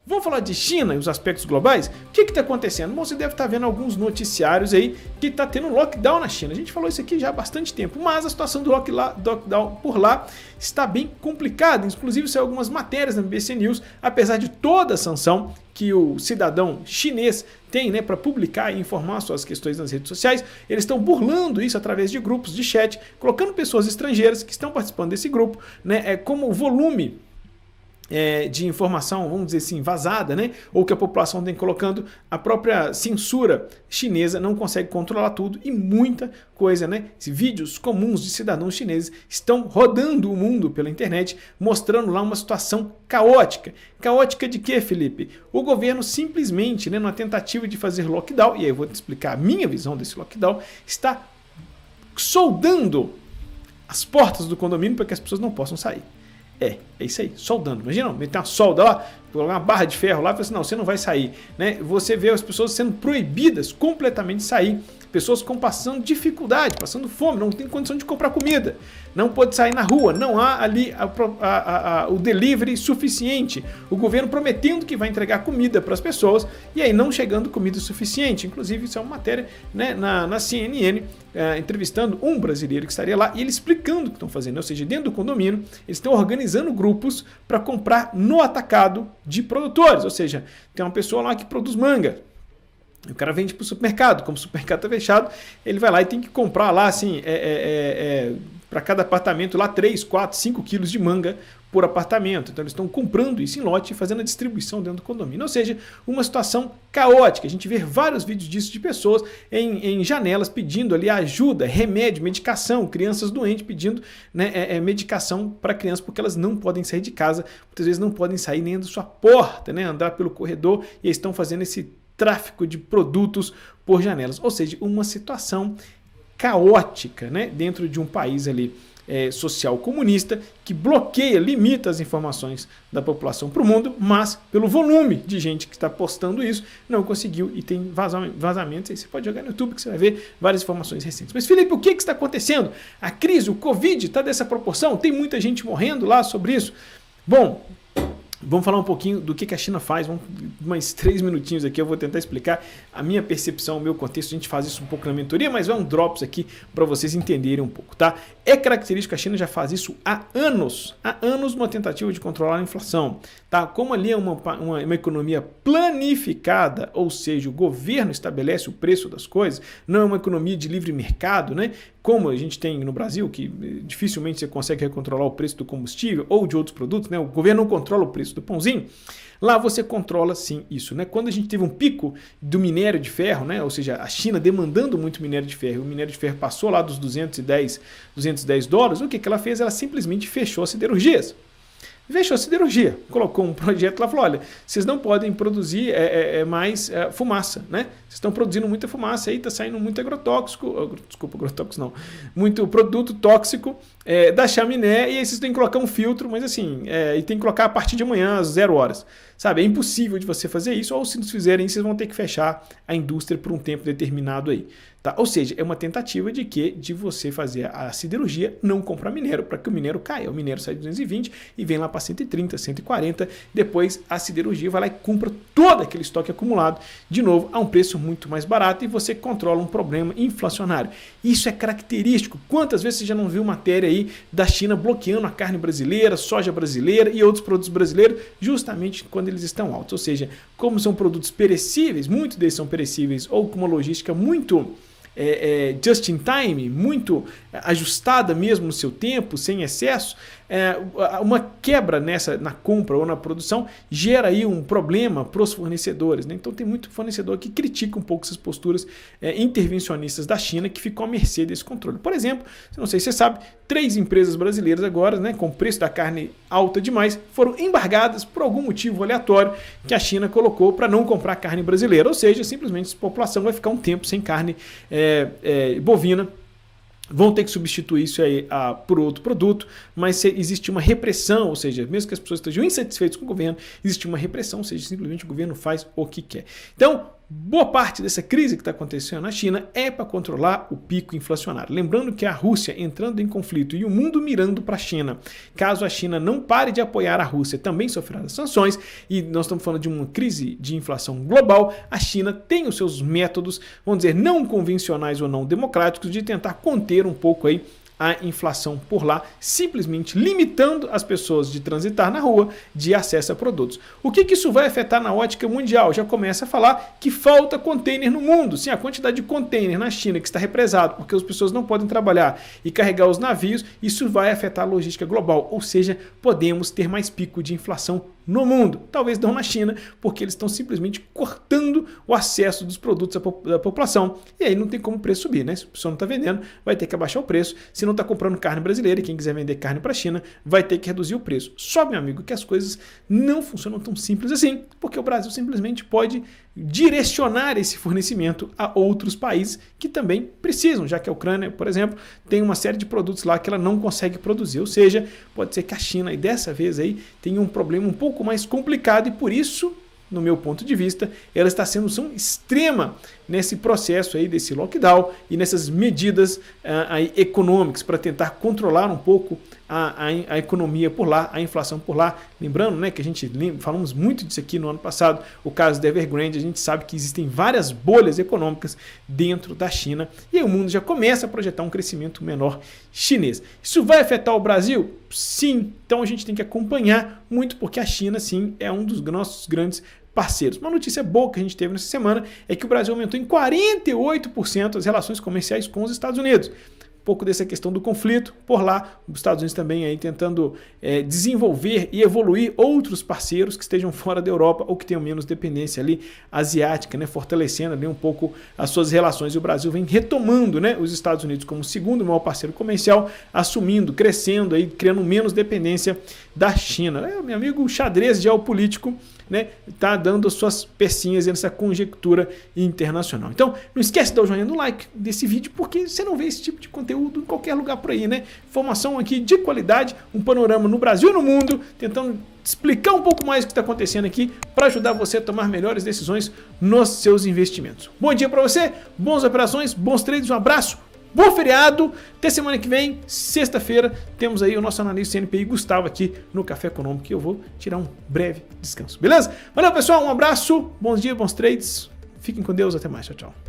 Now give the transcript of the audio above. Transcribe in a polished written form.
Vamos falar de China e os aspectos globais? O que está acontecendo? Bom, você deve estar vendo alguns noticiários aí que está tendo lockdown na China. A gente falou isso aqui já há bastante tempo, mas a situação do lockdown por lá está bem complicada. Inclusive, saiu algumas matérias na BBC News, apesar de toda a sanção que o cidadão chinês tem, né, para publicar e informar suas questões nas redes sociais, eles estão burlando isso através de grupos de chat, colocando pessoas estrangeiras que estão participando desse grupo, né, como volume de informação, vamos dizer assim, vazada, né? Ou que a população tem colocando, a própria censura chinesa não consegue controlar tudo e muita coisa, né? Vídeos comuns de cidadãos chineses estão rodando o mundo pela internet, mostrando lá uma situação caótica. Caótica de quê, Felipe? O governo simplesmente, né, numa tentativa de fazer lockdown, e aí eu vou te explicar a minha visão desse lockdown, está soldando as portas do condomínio para que as pessoas não possam sair. É isso aí, soldando. Imagina, meter uma solda lá, colocar uma barra de ferro lá e falar assim, não, você não vai sair. Né? Você vê as pessoas sendo proibidas completamente de sair. Pessoas passando dificuldade, passando fome, não tem condição de comprar comida. Não pode sair na rua, não há ali o delivery suficiente. O governo prometendo que vai entregar comida para as pessoas e aí não chegando comida suficiente. Inclusive, isso é uma matéria, né, na CNN, entrevistando um brasileiro que estaria lá e ele explicando o que estão fazendo. Ou seja, dentro do condomínio, eles estão organizando grupos para comprar no atacado de produtores. Ou seja, tem uma pessoa lá que produz manga. O cara vende para o supermercado, como o supermercado está fechado, ele vai lá e tem que comprar lá, assim, para cada apartamento lá 3, 4, 5 quilos de manga por apartamento. Então eles estão comprando isso em lote e fazendo a distribuição dentro do condomínio. Ou seja, uma situação caótica. A gente vê vários vídeos disso de pessoas em janelas pedindo ali ajuda, remédio, medicação, crianças doentes pedindo, né, medicação para crianças porque elas não podem sair de casa, muitas vezes não podem sair nem da sua porta, né, andar pelo corredor e eles estão fazendo esse tráfico de produtos por janelas, ou seja, uma situação caótica, né, dentro de um país ali social comunista que bloqueia, limita as informações da população para o mundo, mas pelo volume de gente que está postando isso, não conseguiu e tem vazamentos. Aí você pode jogar no YouTube que você vai ver várias informações recentes. Mas Felipe, o que está acontecendo? A crise, o Covid está dessa proporção? Tem muita gente morrendo lá sobre isso? Bom, vamos falar um pouquinho do que a China faz, mais 3 minutinhos aqui, eu vou tentar explicar a minha percepção, o meu contexto, a gente faz isso um pouco na mentoria, mas vai um drops aqui para vocês entenderem um pouco, tá? É característico, a China já faz isso há anos uma tentativa de controlar a inflação, tá? Como ali é uma economia planificada, ou seja, o governo estabelece o preço das coisas, não é uma economia de livre mercado, né? Como a gente tem no Brasil, que dificilmente você consegue controlar o preço do combustível ou de outros produtos, né? O governo não controla o preço do pãozinho. Lá você controla sim isso, né? Quando a gente teve um pico do minério de ferro, né? Ou seja, a China demandando muito minério de ferro, o minério de ferro passou lá dos $210, o que ela fez? Ela simplesmente fechou as siderurgias. Fechou a siderurgia, colocou um projeto lá e falou, olha, vocês não podem produzir mais fumaça, né? Vocês estão produzindo muita fumaça aí, está saindo muito agrotóxico, agrotóxico não, muito produto tóxico da chaminé e aí vocês têm que colocar um filtro, mas assim, e tem que colocar a partir de amanhã às 0 horas, sabe? É impossível de você fazer isso, ou se não fizerem isso, vocês vão ter que fechar a indústria por um tempo determinado aí. Tá? Ou seja, é uma tentativa de você fazer a siderurgia não comprar minério, para que o minério caia. O minério sai de 220 e vem lá para 130, 140, depois a siderurgia vai lá e compra todo aquele estoque acumulado, de novo, a um preço muito mais barato e você controla um problema inflacionário. Isso é característico. Quantas vezes você já não viu matéria aí da China bloqueando a carne brasileira, soja brasileira e outros produtos brasileiros, justamente quando eles estão altos. Ou seja, como são produtos perecíveis, muitos deles são perecíveis ou com uma logística muito just in time, muito ajustada mesmo no seu tempo, sem excesso, uma quebra na compra ou na produção gera aí um problema para os fornecedores, né? Então tem muito fornecedor que critica um pouco essas posturas intervencionistas da China que ficam à mercê desse controle. Por exemplo, não sei se você sabe, 3 empresas brasileiras agora, né, com o preço da carne alta demais, foram embargadas por algum motivo aleatório que a China colocou para não comprar carne brasileira, ou seja, simplesmente a população vai ficar um tempo sem carne bovina vão ter que substituir isso aí por outro produto, mas se existe uma repressão, ou seja, mesmo que as pessoas estejam insatisfeitas com o governo, existe uma repressão, ou seja, simplesmente o governo faz o que quer. Então, boa parte dessa crise que está acontecendo na China é para controlar o pico inflacionário. Lembrando que a Rússia entrando em conflito e o mundo mirando para a China, caso a China não pare de apoiar a Rússia, também sofrerá sanções, e nós estamos falando de uma crise de inflação global, a China tem os seus métodos, vamos dizer, não convencionais ou não democráticos, de tentar conter um pouco aí a inflação por lá, simplesmente limitando as pessoas de transitar na rua, de acesso a produtos. O que isso vai afetar na ótica mundial? Já começa a falar que falta container no mundo. Sim, a quantidade de container na China que está represado, porque as pessoas não podem trabalhar e carregar os navios, isso vai afetar a logística global, ou seja, podemos ter mais pico de inflação no mundo. Talvez não na China, porque eles estão simplesmente cortando o acesso dos produtos da população. E aí não tem como o preço subir, né? Se a pessoa não está vendendo, vai ter que abaixar o preço. Se não está comprando carne brasileira e quem quiser vender carne para a China, vai ter que reduzir o preço. Só, meu amigo, que as coisas não funcionam tão simples assim, porque o Brasil simplesmente pode direcionar esse fornecimento a outros países que também precisam, já que a Ucrânia, por exemplo, tem uma série de produtos lá que ela não consegue produzir, ou seja, pode ser que a China, e dessa vez aí, tenha um problema um pouco mais complicado e por isso, no meu ponto de vista, ela está sendo extrema nesse processo aí desse lockdown e nessas medidas aí econômicas para tentar controlar um pouco a economia por lá, a inflação por lá. Lembrando, né, que a gente falamos muito disso aqui no ano passado, o caso da Evergrande, a gente sabe que existem várias bolhas econômicas dentro da China e o mundo já começa a projetar um crescimento menor chinês. Isso vai afetar o Brasil? Sim, então a gente tem que acompanhar muito porque a China, sim, é um dos nossos grandes parceiros. Uma notícia boa que a gente teve nessa semana é que o Brasil aumentou em 48% as relações comerciais com os Estados Unidos. Um pouco dessa questão do conflito por lá, os Estados Unidos também aí tentando desenvolver e evoluir outros parceiros que estejam fora da Europa ou que tenham menos dependência ali asiática, né, fortalecendo ali um pouco as suas relações. E o Brasil vem retomando, né, os Estados Unidos como o segundo maior parceiro comercial, assumindo, crescendo aí, criando menos dependência da China. Meu amigo, o xadrez geopolítico, né, tá dando as suas pecinhas nessa conjectura internacional. Então, não esquece de dar o joinha no like desse vídeo, porque você não vê esse tipo de conteúdo em qualquer lugar por aí, né? Informação aqui de qualidade, um panorama no Brasil e no mundo, tentando explicar um pouco mais o que está acontecendo aqui para ajudar você a tomar melhores decisões nos seus investimentos. Bom dia para você, boas operações, bons trades, um abraço, bom feriado, até semana que vem, sexta-feira, temos aí o nosso analista CNPI Gustavo aqui no Café Econômico, que eu vou tirar um breve descanso, beleza? Valeu, pessoal, um abraço, bons dias, bons trades, fiquem com Deus, até mais, tchau, tchau.